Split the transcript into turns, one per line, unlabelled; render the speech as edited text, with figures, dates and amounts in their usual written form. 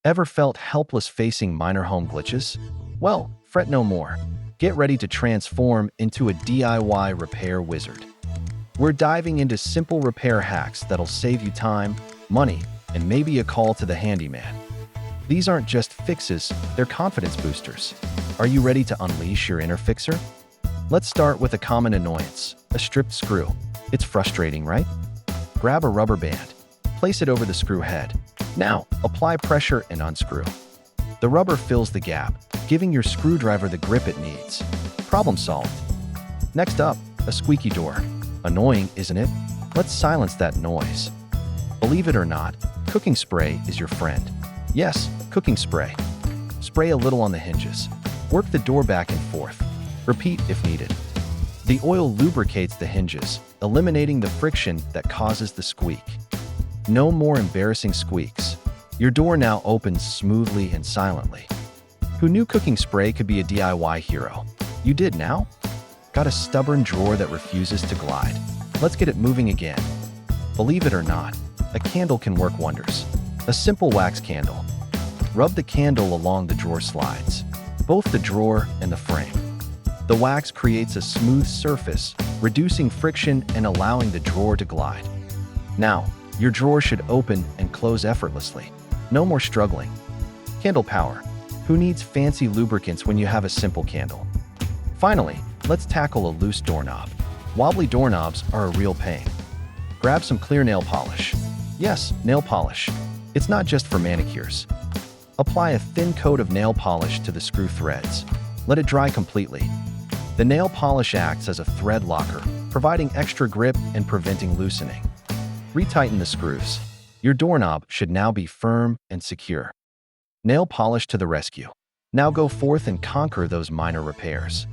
Ever felt helpless facing minor home glitches? Well, fret no more. Get ready to transform into a DIY repair wizard. We're diving into simple repair hacks that'll save you time, money, and maybe a call to the handyman. These aren't just fixes, they're confidence boosters. Are you ready to unleash your inner fixer? Let's start with a common annoyance, a stripped screw. It's frustrating, right? Grab a rubber band, place it over the screw head. Now, apply pressure and unscrew. The rubber fills the gap, giving your screwdriver the grip it needs. Problem solved. Next up, a squeaky door. Annoying, isn't it? Let's silence that noise. Believe it or not, cooking spray is your friend. Yes, cooking spray. Spray a little on the hinges. Work the door back and forth. Repeat if needed. The oil lubricates the hinges, eliminating the friction that causes the squeak. No more embarrassing squeaks. Your door now opens smoothly and silently. Who knew cooking spray could be a DIY hero? You did now? Got a stubborn drawer that refuses to glide? Let's get it moving again. Believe it or not, a candle can work wonders. A simple wax candle. Rub the candle along the drawer slides, both the drawer and the frame. The wax creates a smooth surface, reducing friction and allowing the drawer to glide. Now, your drawer should open and close effortlessly. No more struggling. Candle power. Who needs fancy lubricants when you have a simple candle? Finally, let's tackle a loose doorknob. Wobbly doorknobs are a real pain. Grab some clear nail polish. Yes, nail polish. It's not just for manicures. Apply a thin coat of nail polish to the screw threads. Let it dry completely. The nail polish acts as a thread locker, providing extra grip and preventing loosening. Retighten the screws. Your doorknob should now be firm and secure. Nail polish to the rescue. Now go forth and conquer those minor repairs.